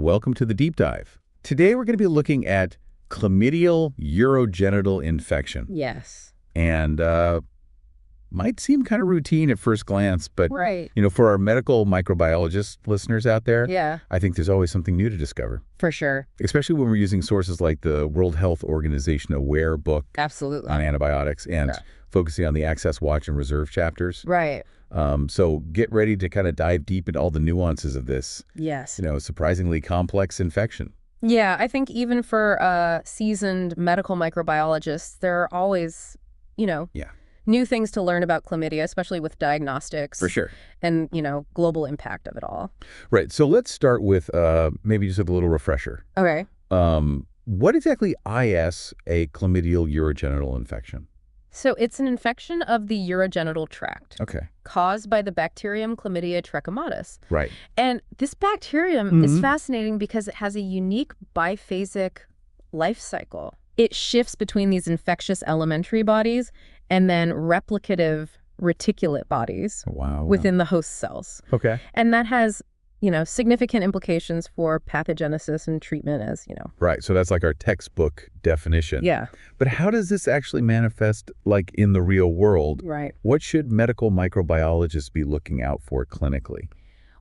welcome to the deep dive. Today we're going to be looking at chlamydial urogenital infection. Yes. And might seem kind of routine at first glance, but Right. For our medical microbiologist listeners out there, Yeah, I think there's always something new to discover, for sure. especially when we're using sources like the World Health Organization Aware book Absolutely. on antibiotics and focusing on the Access, Watch, and Reserve chapters. Right. So get ready to kind of dive deep into all the nuances of this, Yes. surprisingly complex infection. Yeah, I think even for seasoned medical microbiologists, there are always, new things to learn about chlamydia, especially with diagnostics. For sure. And, global impact of it all. Right. So let's start with maybe just a little refresher. Okay. What exactly is a chlamydial urogenital infection? So it's an infection of the urogenital tract. Okay. Caused by the bacterium Chlamydia trachomatis. Right. And this bacterium is fascinating because it has a unique biphasic life cycle. It shifts between these infectious elementary bodies and then replicative reticulate bodies within the host cells. Okay. And that has, significant implications for pathogenesis and treatment as. Right. So that's like our textbook definition. Yeah. But how does this actually manifest like in the real world? Right. What should medical microbiologists be looking out for clinically?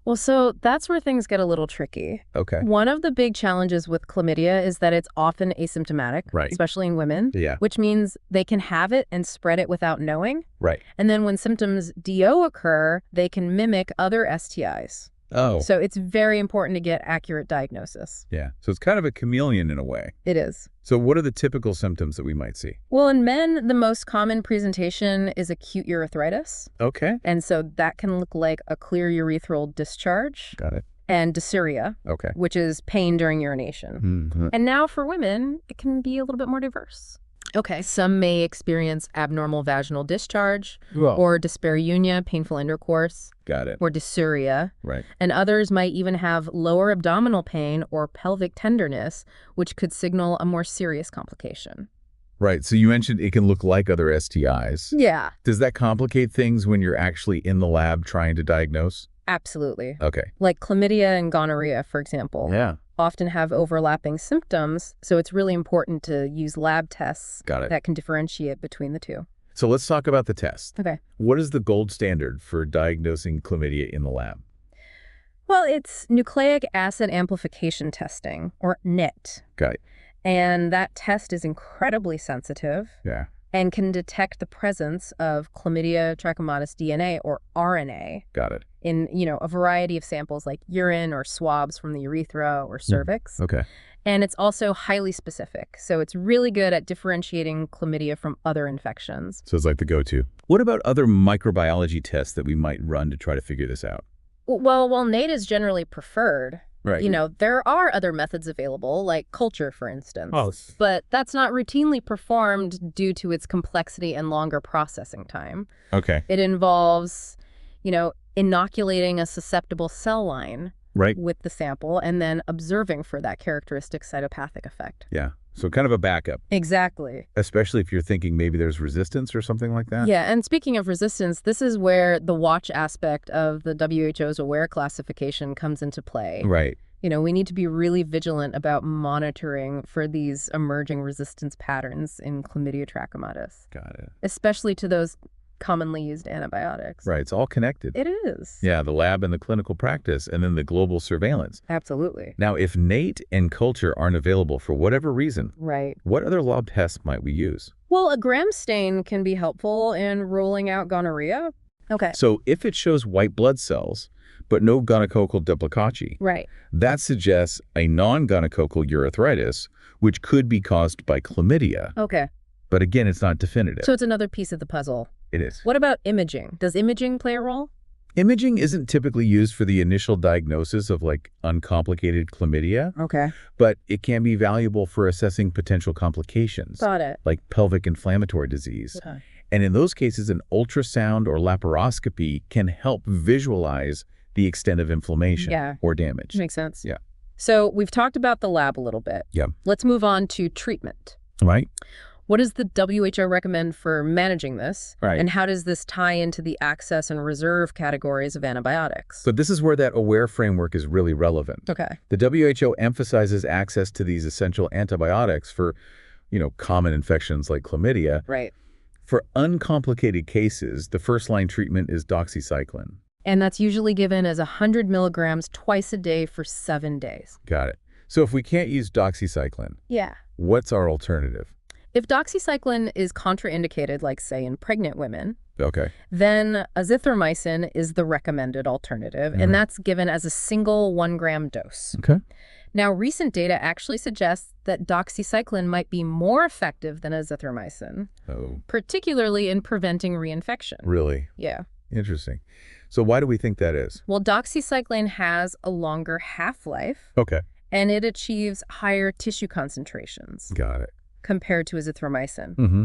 Well, so that's where things get a little tricky. Okay. One of the big challenges with chlamydia is that it's often asymptomatic, Right. especially in women, Yeah. which means they can have it and spread it without knowing. Right. And then when symptoms DO occur, they can mimic other STIs. Oh. So it's very important to get accurate diagnosis. Yeah. So it's kind of a chameleon in a way. It is. So what are the typical symptoms that we might see? Well, in men, the most common presentation is acute urethritis. Okay. And so that can look like a clear urethral discharge. Got it. And dysuria, Okay. which is pain during urination. Mm-hmm. And now for women, it can be a little bit more diverse. Okay, some may experience abnormal vaginal discharge or dyspareunia, painful intercourse, Got it. or dysuria. Right. And others might even have lower abdominal pain or pelvic tenderness, which could signal a more serious complication. Right. So you mentioned it can look like other STIs. Yeah, Does that complicate things when you're actually in the lab trying to diagnose? absolutely. Okay. Like chlamydia and gonorrhea, for example, Yeah. often have overlapping symptoms, so it's really important to use lab tests Got it. that can differentiate between the two. So let's talk about the test. Okay. What is the gold standard for diagnosing chlamydia in the lab? Well, it's nucleic acid amplification testing, or NAAT. Got it. And that test is incredibly sensitive Yeah. and can detect the presence of Chlamydia trachomatis DNA, or RNA, Got it. in, a variety of samples like urine or swabs from the urethra or cervix. Okay. And it's also highly specific. So it's really good at differentiating chlamydia from other infections. So it's like the go-to. What about other microbiology tests that we might run to try to figure this out? Well, while NAAT is generally preferred, Right. there are other methods available, like culture, for instance. Oh. But that's not routinely performed due to its complexity and longer processing time. Okay. It involves, inoculating a susceptible cell line Right. with the sample and then observing for that characteristic cytopathic effect. Yeah. So kind of a backup, Exactly. especially if you're thinking maybe there's resistance or something like that. Yeah, and speaking of resistance, this is where the watch aspect of the WHO's AWARE classification comes into play. Right. We need to be really vigilant about monitoring for these emerging resistance patterns in Chlamydia trachomatis, Got it. especially to those commonly used antibiotics. Right. It's all connected. It is. Yeah. The lab and the clinical practice and then the global surveillance. Absolutely. Now, if NAAT and culture aren't available for whatever reason, Right. what other lab tests might we use? Well, a Gram stain can be helpful in ruling out gonorrhea. Okay. So if it shows white blood cells, but no gonococcal duplicati, Right. that suggests a non-gonococcal urethritis, which could be caused by chlamydia. Okay. But again, it's not definitive. So it's another piece of the puzzle. It is. What about imaging? Does imaging play a role? Imaging isn't typically used for the initial diagnosis of like uncomplicated chlamydia, Okay. but it can be valuable for assessing potential complications, Got it. like pelvic inflammatory disease. Okay. And in those cases, an ultrasound or laparoscopy can help visualize the extent of inflammation or damage. Makes sense. Yeah. So we've talked about the lab a little bit. Yeah. Let's move on to treatment. Right? What does the WHO recommend for managing this? Right. And how does this tie into the access and reserve categories of antibiotics? So this is where that AWARE framework is really relevant. Okay. The WHO emphasizes access to these essential antibiotics for, common infections like chlamydia. Right. For uncomplicated cases, the first-line treatment is doxycycline. And that's usually given as 100 milligrams twice a day for 7 days. Got it. So if we can't use doxycycline, Yeah. what's our alternative? If doxycycline is contraindicated, like, say, in pregnant women, Okay. then azithromycin is the recommended alternative, and that's given as a single 1-gram dose. Okay. Now, recent data actually suggests that doxycycline might be more effective than azithromycin, Oh, particularly in preventing reinfection. really? Yeah. Interesting. So why do we think that is? Well, doxycycline has a longer half-life, Okay. and it achieves higher tissue concentrations Got it. compared to azithromycin. Mm-hmm.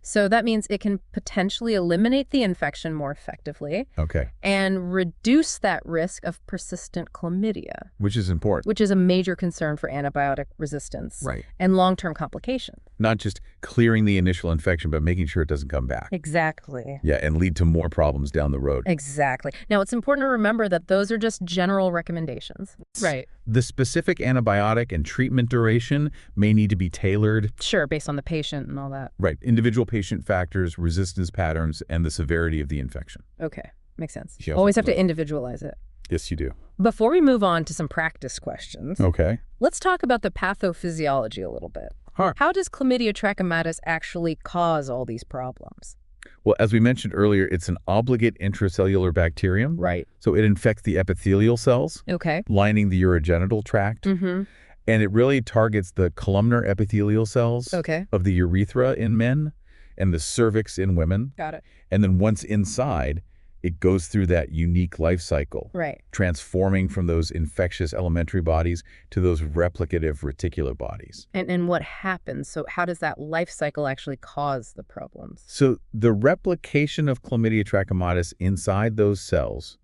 So that means it can potentially eliminate the infection more effectively Okay. and reduce that risk of persistent chlamydia, Which is important. which is a major concern for antibiotic resistance Right. and long-term complications. Not just clearing the initial infection, but making sure it doesn't come back. Exactly. Yeah, and lead to more problems down the road. Exactly. Now, it's important to remember that those are just general recommendations. Right. The specific antibiotic and treatment duration may need to be tailored. Sure, based on the patient and all that. Right. Individual patient factors, resistance patterns, and the severity of the infection. Okay, makes sense. Yeah, Always have to individualize it. Yes, you do. Before we move on to some practice questions, Okay. let's talk about the pathophysiology a little bit. Huh. How does Chlamydia trachomatis actually cause all these problems? Well, as we mentioned earlier, it's an obligate intracellular bacterium. Right. So it infects the epithelial cells Okay. lining the urogenital tract. Mm-hmm. And it really targets the columnar epithelial cells Okay. of the urethra in men and the cervix in women. Got it. And then once inside, it goes through that unique life cycle, Right. transforming from those infectious elementary bodies to those replicative reticular bodies. And what happens? So how does that life cycle actually cause the problems? So the replication of Chlamydia trachomatis inside those cells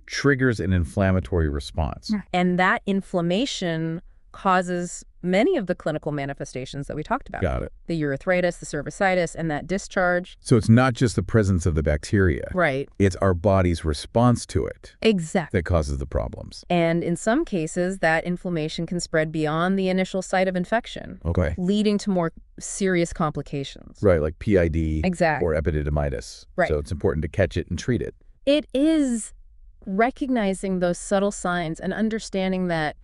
triggers an inflammatory response. And that inflammation causes many of the clinical manifestations that we talked about. Got it. The urethritis, the cervicitis, and that discharge. So it's not just the presence of the bacteria. Right. It's our body's response to it Exactly. that causes the problems. And in some cases, that inflammation can spread beyond the initial site of infection, Okay. leading to more serious complications. Right, like PID Exactly. or epididymitis. Right. So it's important to catch it and treat it. It is recognizing those subtle signs and understanding that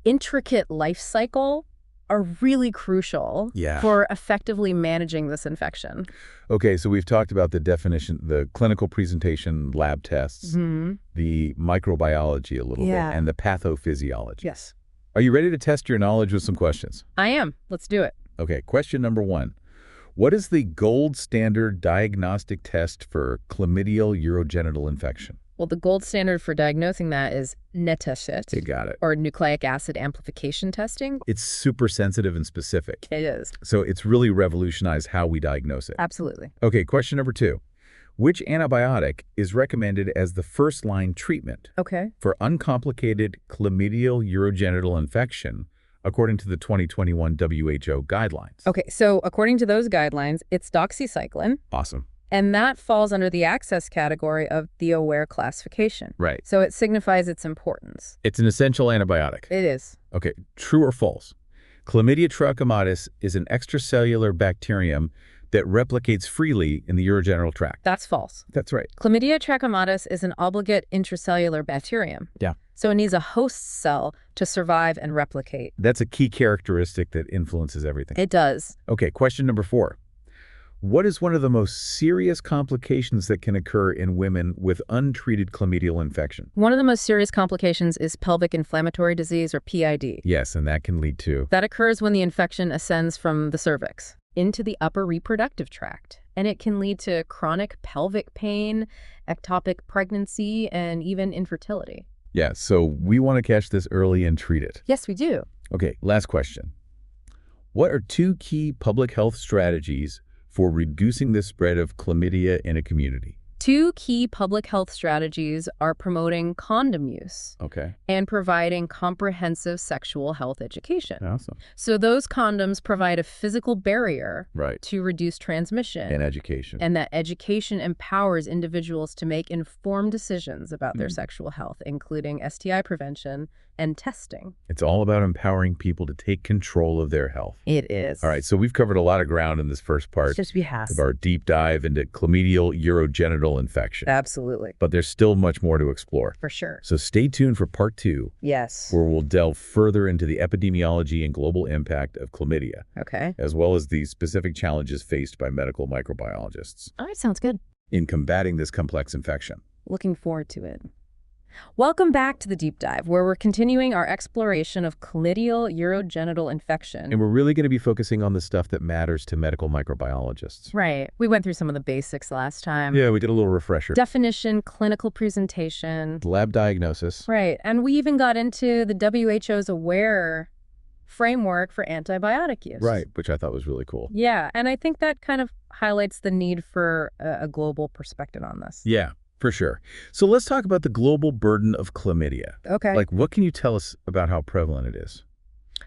intricate life cycle are really crucial for effectively managing this infection. Okay, so we've talked about the definition, the clinical presentation, lab tests, the microbiology a little bit, and the pathophysiology. Yes. Are you ready to test your knowledge with some questions? I am. Let's do it. Okay, question number 1. What is the gold standard diagnostic test for chlamydial urogenital infection? Well, the gold standard for diagnosing that is NAAT. You got it. Or nucleic acid amplification testing. It's super sensitive and specific. It is. So it's really revolutionized how we diagnose it. Absolutely. Okay, question number 2. Which antibiotic is recommended as the first-line treatment for uncomplicated chlamydial urogenital infection according to the 2021 WHO guidelines? Okay, so according to those guidelines, it's doxycycline. Awesome. And that falls under the access category of the AWARE classification. Right. So it signifies its importance. It's an essential antibiotic. It is. Okay, true or false? Chlamydia trachomatis is an extracellular bacterium that replicates freely in the urogenital tract. That's false. That's right. Chlamydia trachomatis is an obligate intracellular bacterium. Yeah. So it needs a host cell to survive and replicate. That's a key characteristic that influences everything. It does. Okay, question number 4. What is one of the most serious complications that can occur in women with untreated chlamydial infection? One of the most serious complications is pelvic inflammatory disease, or PID. Yes, and that can lead to... That occurs when the infection ascends from the cervix into the upper reproductive tract. And it can lead to chronic pelvic pain, ectopic pregnancy, and even infertility. Yeah, so we want to catch this early and treat it. Yes, we do. Okay, last question. What are 2 key public health strategies for reducing the spread of chlamydia in a community? Two key public health strategies are promoting condom use and providing comprehensive sexual health education. Awesome. So those condoms provide a physical barrier to reduce transmission. And education. And that education empowers individuals to make informed decisions about their sexual health, including STI prevention and testing. It's all about empowering people to take control of their health. It is. All right, so we've covered a lot of ground in this first part Yes, we have. of our deep dive into chlamydial urogenital infection. Absolutely. But there's still much more to explore. For sure. So stay tuned for part 2. Yes. Where we'll delve further into the epidemiology and global impact of chlamydia. Okay. As well as the specific challenges faced by medical microbiologists. All right, sounds good. In combating this complex infection. Looking forward to it. Welcome back to the Deep Dive, where we're continuing our exploration of chlamydial urogenital infection. And we're really going to be focusing on the stuff that matters to medical microbiologists. Right. We went through some of the basics last time. Yeah, we did a little refresher. Definition, clinical presentation. Lab diagnosis. Right. And we even got into the WHO's AWARE framework for antibiotic use. Right, which I thought was really cool. Yeah, and I think that kind of highlights the need for a global perspective on this. Yeah. For sure. So let's talk about the global burden of chlamydia. Okay. Like, what can you tell us about how prevalent it is?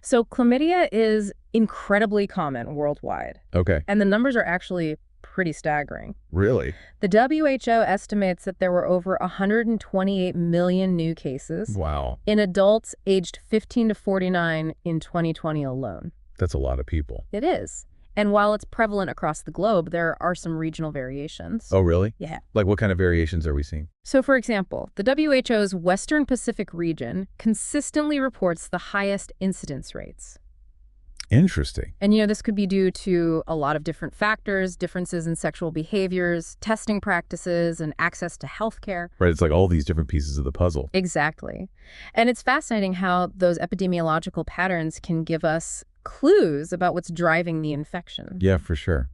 So chlamydia is incredibly common worldwide. Okay. And the numbers are actually pretty staggering. Really? The WHO estimates that there were over 128 million new cases. Wow. In adults aged 15 to 49 in 2020 alone. That's a lot of people. It is. And while it's prevalent across the globe, there are some regional variations. Oh, really? Yeah. Like what kind of variations are we seeing? So, for example, the WHO's Western Pacific region consistently reports the highest incidence rates. Interesting. And, this could be due to a lot of different factors, differences in sexual behaviors, testing practices, and access to healthcare. Right. It's like all these different pieces of the puzzle. Exactly. And it's fascinating how those epidemiological patterns can give us clues about what's driving the infection. Yeah, for sure.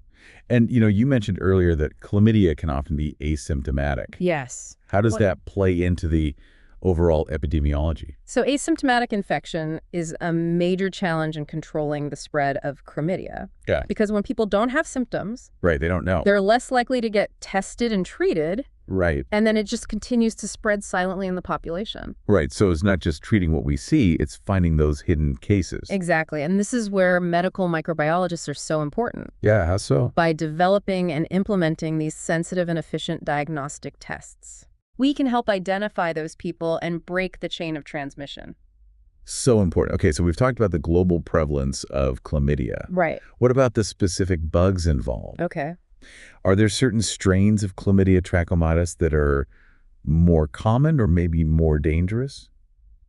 And, you mentioned earlier that chlamydia can often be asymptomatic. Yes. How does that play into the overall epidemiology? So asymptomatic infection is a major challenge in controlling the spread of chlamydia. Yeah. Because when people don't have symptoms, right, they don't know. They're less likely to get tested and treated. Right. And then it just continues to spread silently in the population. Right. So it's not just treating what we see, it's finding those hidden cases. Exactly. And this is where medical microbiologists are so important. Yeah, how so? By developing and implementing these sensitive and efficient diagnostic tests. We can help identify those people and break the chain of transmission. So important. Okay, so we've talked about the global prevalence of chlamydia. Right. What about the specific bugs involved? Okay. Are there certain strains of Chlamydia trachomatis that are more common or maybe more dangerous?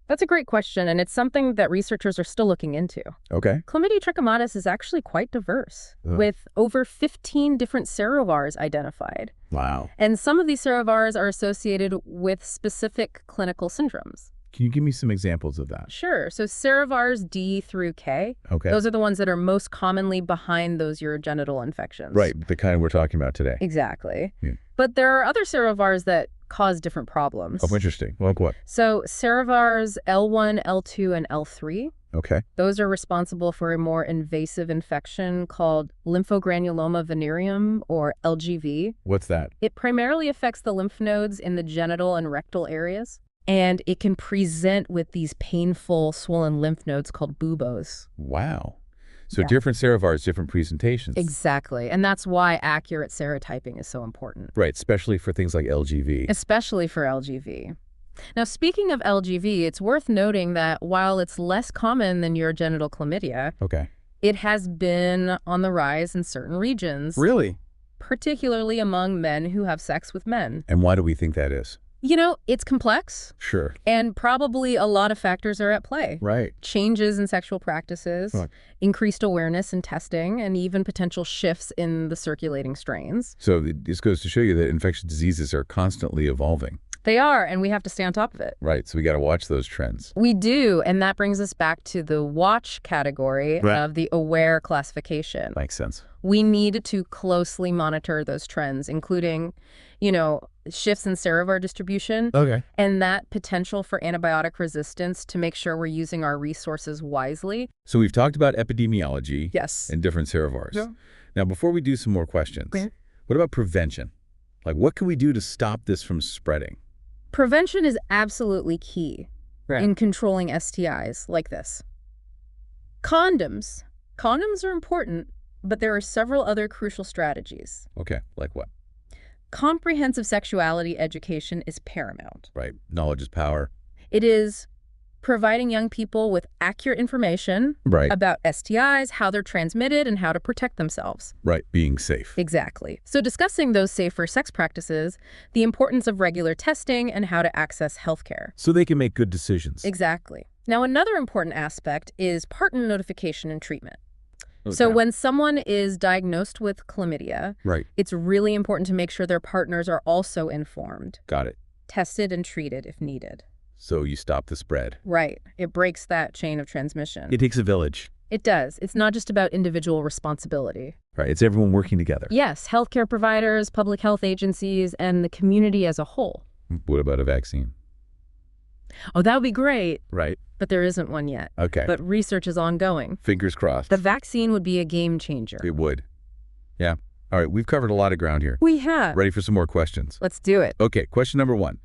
That's a great question, and it's something that researchers are still looking into. Okay. Chlamydia trachomatis is actually quite diverse, with over 15 different serovars identified. Wow. And some of these serovars are associated with specific clinical syndromes. Can you give me some examples of that? Sure. So serovars D through K, those are the ones that are most commonly behind those urogenital infections. Right, the kind we're talking about today. Exactly. Yeah. But there are other serovars that cause different problems. Oh, interesting. Like what? So serovars L1, L2, and L3. Okay. Those are responsible for a more invasive infection called lymphogranuloma venereum, or LGV. What's that? It primarily affects the lymph nodes in the genital and rectal areas. And it can present with these painful, swollen lymph nodes called buboes. Wow. So different serovars, different presentations. Exactly. And that's why accurate serotyping is so important. Right, especially for things like LGV. Especially for LGV. Now, speaking of LGV, it's worth noting that while it's less common than urogenital chlamydia, it has been on the rise in certain regions. Really? Particularly among men who have sex with men. And why do we think that is? It's complex. Sure. And probably a lot of factors are at play. Right. Changes in sexual practices, increased awareness and testing, and even potential shifts in the circulating strains. So this goes to show you that infectious diseases are constantly evolving. They are, and we have to stay on top of it. Right, so we got to watch those trends. We do, and that brings us back to the watch category of the AWARE classification. Makes sense. We need to closely monitor those trends, including, shifts in serovar distribution. And that potential for antibiotic resistance to make sure we're using our resources wisely. So we've talked about epidemiology and different serovars. Now, before we do some more questions, what about prevention? Like, what can we do to stop this from spreading? Prevention is absolutely key in controlling STIs like this. Condoms. Condoms are important, but there are several other crucial strategies. Okay, like what? Comprehensive sexuality education is paramount. Right. Knowledge is power. It is providing young people with accurate information about STIs, how they're transmitted, and how to protect themselves. Right, being safe. Exactly. So discussing those safer sex practices, the importance of regular testing, and how to access healthcare. So they can make good decisions. Exactly. Now, another important aspect is partner notification and treatment. Okay. So when someone is diagnosed with chlamydia, it's really important to make sure their partners are also informed. Got it. Tested and treated if needed. So you stop the spread. Right. It breaks that chain of transmission. It takes a village. It does. It's not just about individual responsibility. Right. It's everyone working together. Yes. Healthcare providers, public health agencies, and the community as a whole. What about a vaccine? Oh, that would be great. Right. But there isn't one yet. Okay. But research is ongoing. Fingers crossed. The vaccine would be a game changer. It would. Yeah. All right. We've covered a lot of ground here. We have. Ready for some more questions? Let's do it. Okay. Question number 1.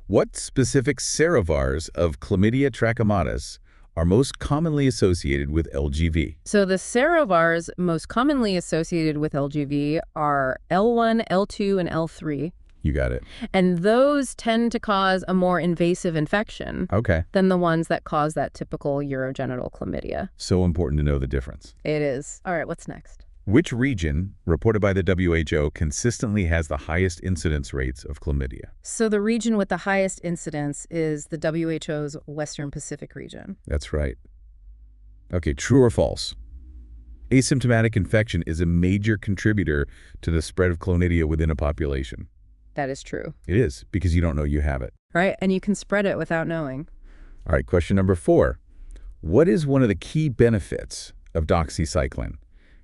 What specific serovars of Chlamydia trachomatis are most commonly associated with LGV? So the serovars most commonly associated with LGV are L1, L2, and L3. You got it. And those tend to cause a more invasive infection than the ones that cause that typical urogenital chlamydia. So important to know the difference. It is. All right, what's next? Which region, reported by the WHO, consistently has the highest incidence rates of chlamydia? So the region with the highest incidence is the WHO's Western Pacific region. That's right. Okay, true or false? Asymptomatic infection is a major contributor to the spread of chlamydia within a population. That is true. It is, because you don't know you have it. Right, and you can spread it without knowing. All right, question number 4. What is one of the key benefits of doxycycline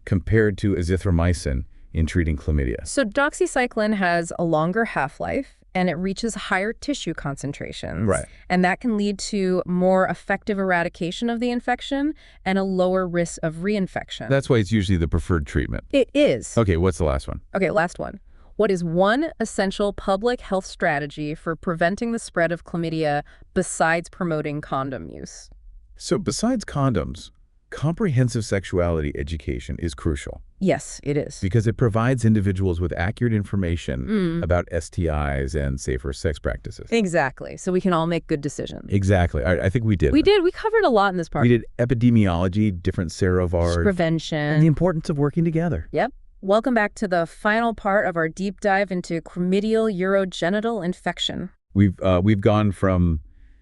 compared to azithromycin in treating chlamydia? So doxycycline has a longer half-life, and it reaches higher tissue concentrations. Right. And that can lead to more effective eradication of the infection and a lower risk of reinfection. That's why it's usually the preferred treatment. It is. Okay, what's the last one? Okay, last one. What is one essential public health strategy for preventing the spread of chlamydia besides promoting condom use? So besides condoms, comprehensive sexuality education is crucial. Yes, it is. Because it provides individuals with accurate information about STIs and safer sex practices. Exactly. So we can all make good decisions. Exactly. I think we did. We did. We covered a lot in this part. We did epidemiology, different serovars. Prevention. And the importance of working together. Yep. Welcome back to the final part of our deep dive into chlamydial urogenital infection. We've gone from,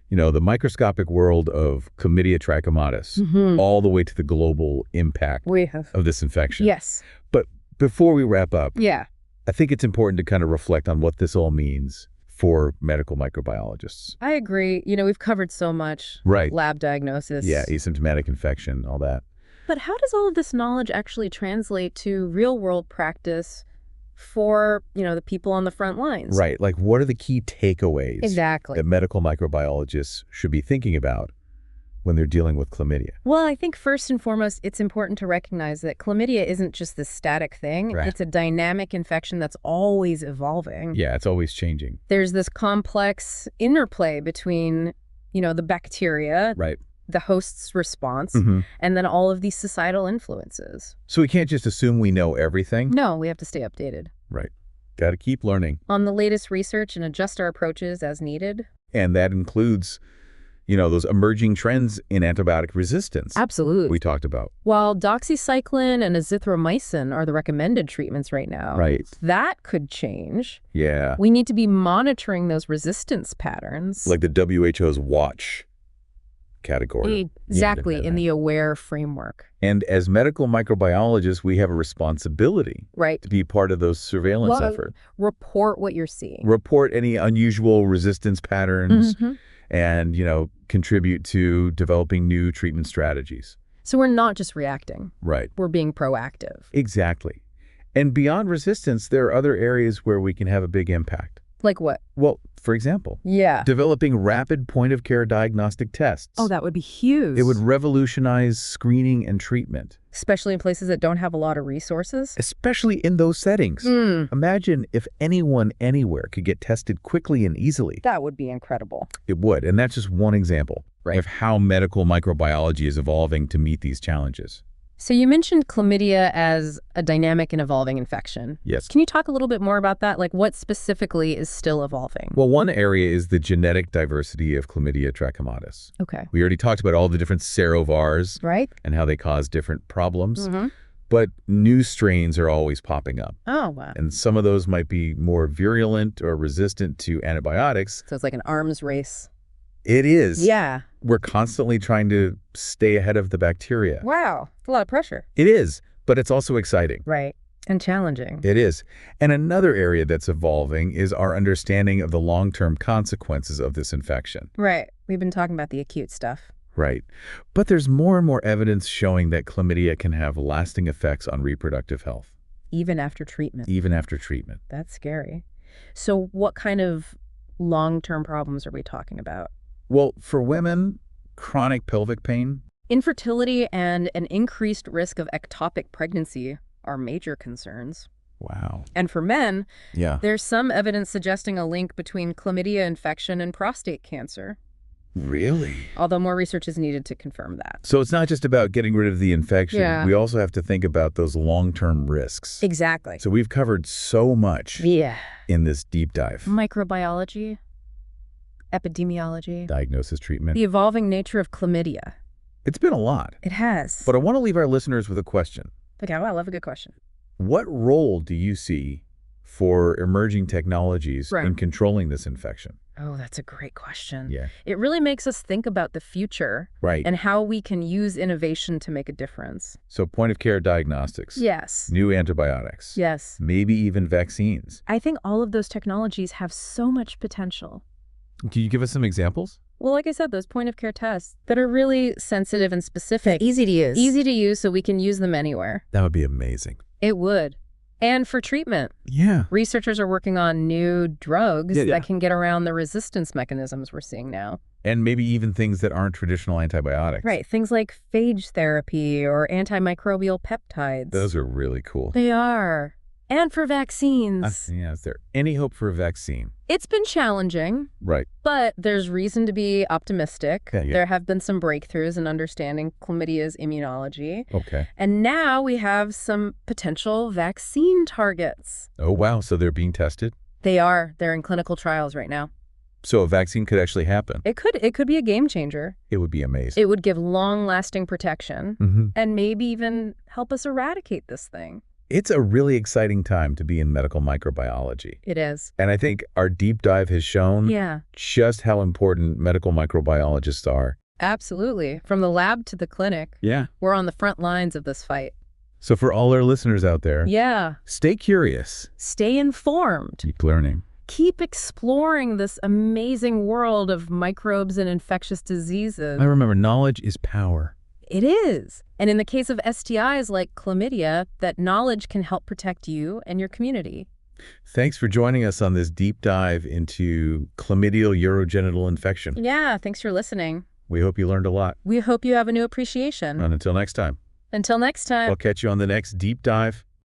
the microscopic world of Chlamydia trachomatis all the way to the global impact of this infection. Yes. But before we wrap up, I think it's important to kind of reflect on what this all means for medical microbiologists. I agree. We've covered so much. Right. Lab diagnosis. Yeah, asymptomatic infection, all that. But how does all of this knowledge actually translate to real-world practice for, the people on the front lines? Right. Like, what are the key takeaways that medical microbiologists should be thinking about when they're dealing with chlamydia? Well, I think first and foremost, it's important to recognize that chlamydia isn't just this static thing. Right. It's a dynamic infection that's always evolving. Yeah, it's always changing. There's this complex interplay between, the bacteria, the host's response, and then all of these societal influences. So we can't just assume we know everything? No, we have to stay updated. Right. Got to keep learning. On the latest research and adjust our approaches as needed. And that includes, those emerging trends in antibiotic resistance. Absolutely. We talked about. While doxycycline and azithromycin are the recommended treatments right now. Right. That could change. Yeah. We need to be monitoring those resistance patterns. Like the WHO's WATCH category. Exactly, in the AWARE framework. And as medical microbiologists, we have a responsibility to be part of those surveillance efforts. Report what you're seeing. Report any unusual resistance patterns and, contribute to developing new treatment strategies. So we're not just reacting. Right. We're being proactive. Exactly. And beyond resistance, there are other areas where we can have a big impact. Like what? Well, for example, developing rapid point-of-care diagnostic tests. Oh, that would be huge. It would revolutionize screening and treatment. Especially in places that don't have a lot of resources? Especially in those settings. Imagine if anyone anywhere could get tested quickly and easily. That would be incredible. It would, and that's just one example of how medical microbiology is evolving to meet these challenges. So you mentioned chlamydia as a dynamic and evolving infection. Yes. Can you talk a little bit more about that? Like what specifically is still evolving? Well, one area is the genetic diversity of Chlamydia trachomatis. Okay. We already talked about all the different serovars. Right. And how they cause different problems. But new strains are always popping up. Oh, wow. And some of those might be more virulent or resistant to antibiotics. So it's like an arms race. It is. Yeah. We're constantly trying to stay ahead of the bacteria. Wow. It's a lot of pressure. It is, but it's also exciting. Right. And challenging. It is. And another area that's evolving is our understanding of the long-term consequences of this infection. Right. We've been talking about the acute stuff. Right. But there's more and more evidence showing that chlamydia can have lasting effects on reproductive health. Even after treatment. Even after treatment. That's scary. So what kind of long-term problems are we talking about? Well, for women, chronic pelvic pain, infertility, and an increased risk of ectopic pregnancy are major concerns. Wow. And for men, there's some evidence suggesting a link between chlamydia infection and prostate cancer. Really? Although more research is needed to confirm that. So it's not just about getting rid of the infection. We also have to think about those long-term risks. Exactly. So we've covered so much in this deep dive. Microbiology, epidemiology, diagnosis, treatment, the evolving nature of chlamydia. It's been a lot. It has. But I want to leave our listeners with a question. Okay, well, I love a good question. What role do you see for emerging technologies in controlling this infection? Oh, that's a great question. Yeah. It really makes us think about the future and how we can use innovation to make a difference. So point-of-care diagnostics. Yes. New antibiotics. Yes. Maybe even vaccines. I think all of those technologies have so much potential. Can you give us some examples? Well, like I said, those point-of-care tests that are really sensitive and specific. Easy to use. Easy to use so we can use them anywhere. That would be amazing. It would. And for treatment. Yeah. Researchers are working on new drugs that can get around the resistance mechanisms we're seeing now. And maybe even things that aren't traditional antibiotics. Right. Things like phage therapy or antimicrobial peptides. Those are really cool. They are. And for vaccines. Is there any hope for a vaccine? It's been challenging. Right. But there's reason to be optimistic. Yeah. There have been some breakthroughs in understanding chlamydia's immunology. Okay. And now we have some potential vaccine targets. Oh, wow. So they're being tested? They are. They're in clinical trials right now. So a vaccine could actually happen? It could. It could be a game changer. It would be amazing. It would give long-lasting protection and maybe even help us eradicate this thing. It's a really exciting time to be in medical microbiology. It is. And I think our deep dive has shown just how important medical microbiologists are. Absolutely. From the lab to the clinic. Yeah. We're on the front lines of this fight. So for all our listeners out there, stay curious. Stay informed. Keep learning. Keep exploring this amazing world of microbes and infectious diseases. I remember, knowledge is power. It is. And in the case of STIs like chlamydia, that knowledge can help protect you and your community. Thanks for joining us on this deep dive into chlamydial urogenital infection. Yeah, thanks for listening. We hope you learned a lot. We hope you have a new appreciation. And until next time. Until next time. I'll catch you on the next deep dive.